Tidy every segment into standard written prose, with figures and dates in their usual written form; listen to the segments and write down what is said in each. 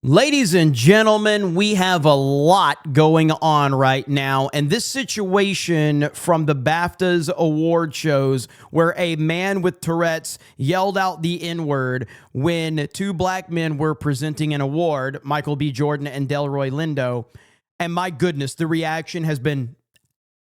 Ladies and gentlemen, we have a lot going on right now, and this situation from the BAFTA's award shows where a man with Tourette's yelled out the N-word when two black men were presenting an award, Michael B. Jordan and Delroy Lindo, and my goodness, the reaction has been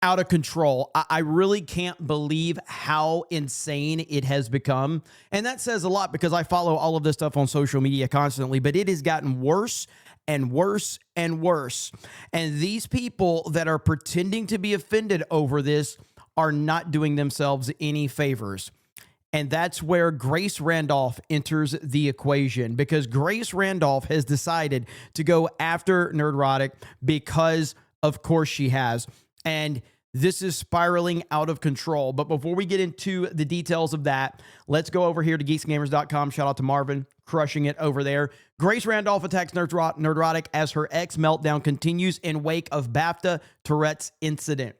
out of control. I really can't believe how insane it has become. And that says a lot because I follow all of this stuff on social media constantly, but it has gotten worse and worse and worse. And these people that are pretending to be offended over this are not doing themselves any favors. And that's where Grace Randolph enters the equation, because Grace Randolph has decided to go after Nerdrotic because, of course, she has. And this is spiraling out of control. But before we get into the details of that, let's go over here to geeksgamers.com. Shout out to Marvin, crushing it over there. Grace Randolph attacks Nerdrotic as her ex meltdown continues in wake of BAFTA Tourette's incident.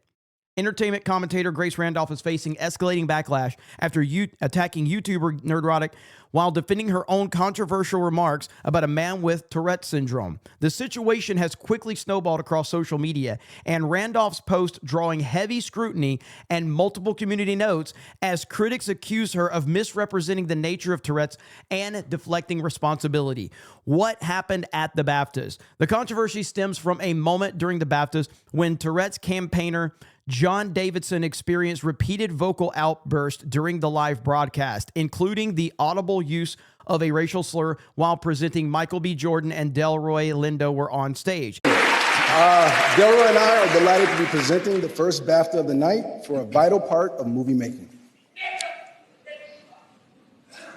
Entertainment commentator Grace Randolph is facing escalating backlash after attacking YouTuber Nerdrotic while defending her own controversial remarks about a man with Tourette syndrome. The situation has quickly snowballed across social media, and Randolph's post drawing heavy scrutiny and multiple community notes as critics accuse her of misrepresenting the nature of Tourette's and deflecting responsibility. What happened at the BAFTAs? The controversy stems from a moment during the BAFTAs when Tourette's campaigner John Davidson experienced repeated vocal outbursts during the live broadcast, including the audible use of a racial slur while presenting Michael B. Jordan and Delroy Lindo were on stage. Delroy and I are delighted to be presenting the first BAFTA of the night for a vital part of movie making.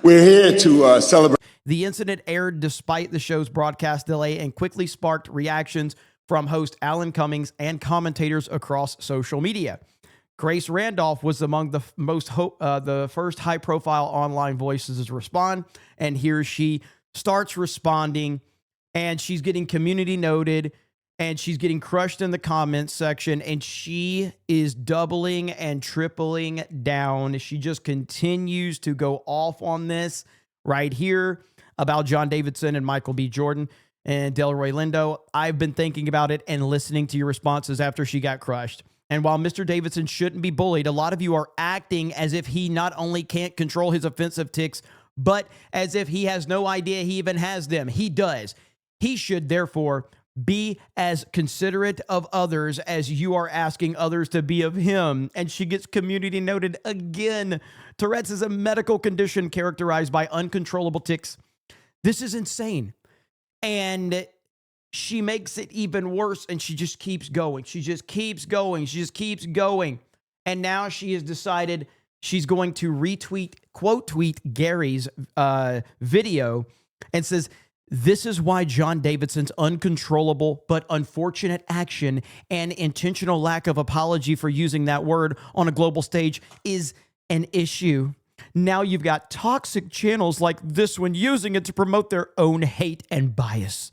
We're here to celebrate. The incident aired despite the show's broadcast delay and quickly sparked reactions from host Alan Cummings and commentators across social media. Grace Randolph was among the the first high-profile online voices to respond, and here she starts responding, and she's getting community noted, and she's getting crushed in the comments section, and she is doubling and tripling down. She just continues to go off on this right here about John Davidson and Michael B. Jordan and Delroy Lindo. I've been thinking about it and listening to your responses after she got crushed. And while Mr. Davidson shouldn't be bullied, a lot of you are acting as if he not only can't control his offensive tics, but as if he has no idea he even has them. He does. He should therefore be as considerate of others as you are asking others to be of him. And she gets community noted again. Tourette's is a medical condition characterized by uncontrollable tics. This is insane. And she makes it even worse, and she just keeps going. She just keeps going. She just keeps going. And now she has decided she's going to retweet, quote tweet Gary's video and says, "This is why John Davidson's uncontrollable but unfortunate action and intentional lack of apology for using that word on a global stage is an issue. Now you've got toxic channels like this one using it to promote their own hate and bias.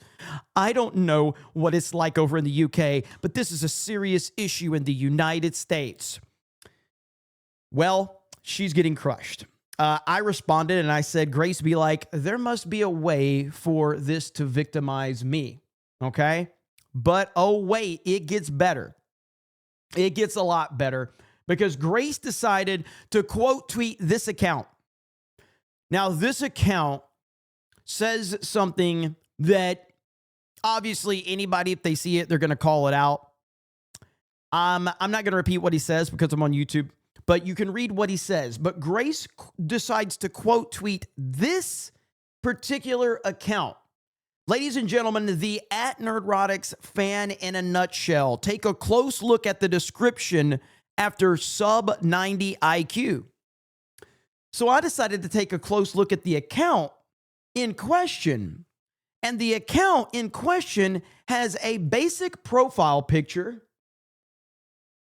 I don't know what it's like over in the UK, but this is a serious issue in the United States." Well, she's getting crushed. I responded and I said, Grace, be like, there must be a way for this to victimize me. Okay? But oh, wait, it gets better. It gets a lot better. Because Grace decided to quote tweet this account. Now, this account says something that obviously anybody, if they see it, they're going to call it out. I'm not going to repeat what he says because I'm on YouTube, but you can read what he says. But Grace decides to quote tweet this particular account. Ladies and gentlemen, the @Nerdrotic's fan in a nutshell. Take a close look at the description after sub 90 IQ. So I decided to take a close look at the account in question. And the account in question has a basic profile picture,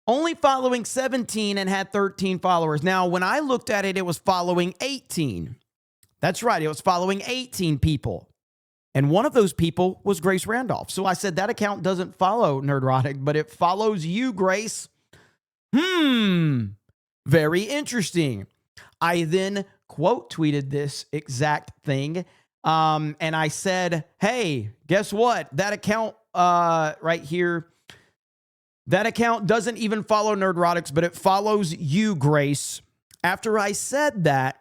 only following 17 and had 13 followers. Now, when I looked at it, it was following 18. That's right, it was following 18 people. And one of those people was Grace Randolph. So I said, that account doesn't follow Nerdrotic, but it follows you, Grace. Very interesting. I then quote tweeted this exact thing And I said, hey, guess what? That account right here, that account doesn't even follow Nerdrotics, but it follows you, Grace. After I said that,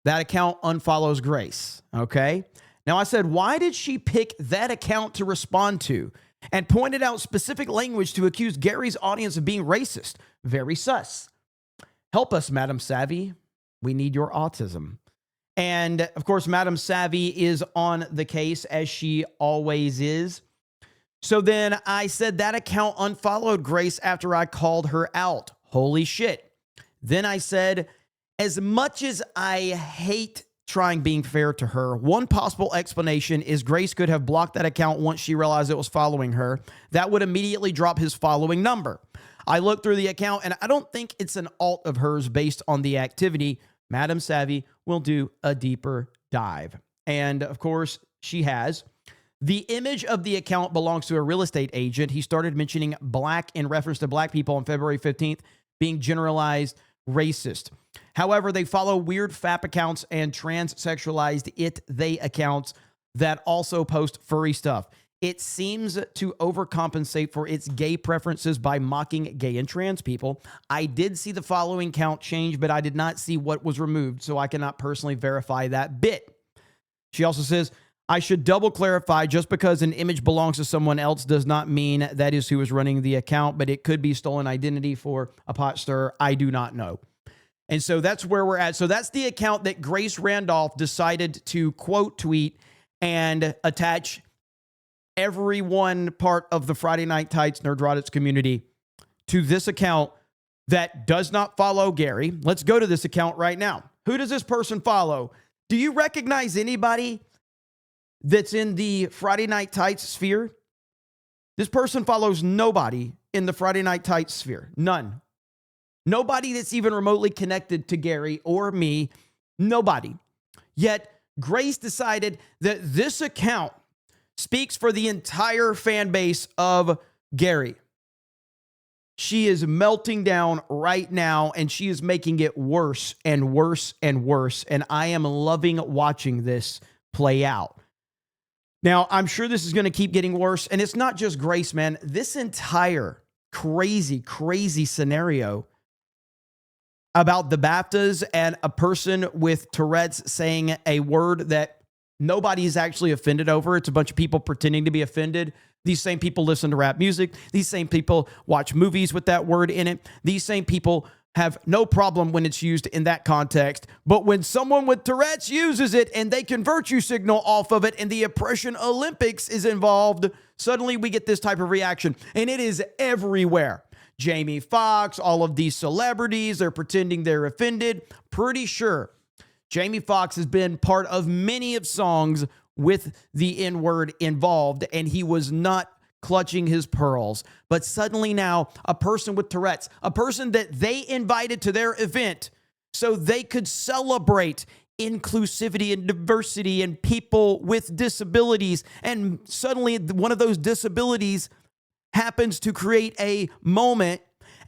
that account unfollows Grace, okay? Now I said, why did she pick that account to respond to? And pointed out specific language to accuse Gary's audience of being racist. Very sus. Help us, Madam Savvy. We need your autism. And of course, Madam Savvy is on the case, as she always is. So then I said that account unfollowed Grace after I called her out. Holy shit. Then I said, as much as I hate being fair to her, one possible explanation is Grace could have blocked that account once she realized it was following her. That would immediately drop his following number. I looked through the account and I don't think it's an alt of hers based on the activity. Madam Savvy will do a deeper dive. And of course, she has. The image of the account belongs to a real estate agent. He started mentioning black in reference to black people on February 15th being generalized racist. However, they follow weird FAP accounts and transsexualized they accounts that also post furry stuff. It seems to overcompensate for its gay preferences by mocking gay and trans people. I did see the following count change, but I did not see what was removed, so I cannot personally verify that bit. She also says, I should double clarify, just because an image belongs to someone else does not mean that is who is running the account, but it could be stolen identity for a pot stirrer. I do not know. And so that's where we're at. So that's the account that Grace Randolph decided to quote tweet and attach every one part of the Friday Night Tights Nerdrotics community to this account that does not follow Gary. Let's go to this account right now. Who does this person follow? Do you recognize anybody that's in the Friday Night Tights sphere? This person follows nobody in the Friday Night Tights sphere. None. Nobody that's even remotely connected to Gary or me. Nobody. Yet Grace decided that this account speaks for the entire fan base of Gary. She is melting down right now, and she is making it worse and worse and worse. And I am loving watching this play out. Now, I'm sure this is going to keep getting worse. And it's not just Grace, man. This entire crazy scenario about the BAFTAs and a person with Tourette's saying a word that nobody is actually offended over. It's a bunch of people pretending to be offended. These same people listen to rap music. These same people watch movies with that word in it. These same people have no problem when it's used in that context. But when someone with Tourette's uses it and they can virtue signal off of it and the Oppression Olympics is involved, suddenly we get this type of reaction. And it is everywhere. Jamie Foxx, all of these celebrities, they're pretending they're offended. Pretty sure Jamie Foxx has been part of many of songs with the N-word involved, and he was not clutching his pearls. But suddenly now, a person with Tourette's, a person that they invited to their event so they could celebrate inclusivity and diversity and people with disabilities, and suddenly one of those disabilities happens to create a moment,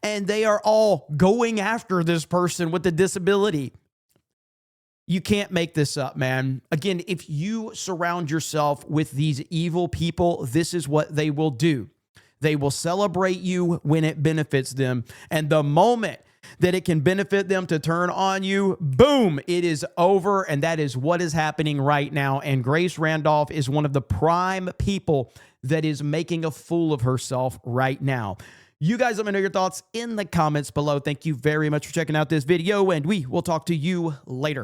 and they are all going after this person with the disability. You can't make this up, man. Again, if you surround yourself with these evil people, this is what they will do. They will celebrate you when it benefits them. And the moment that it can benefit them to turn on you, boom, it is over. And that is what is happening right now. And Grace Randolph is one of the prime people that is making a fool of herself right now. You guys let me know your thoughts in the comments below. Thank you very much for checking out this video, and we will talk to you later.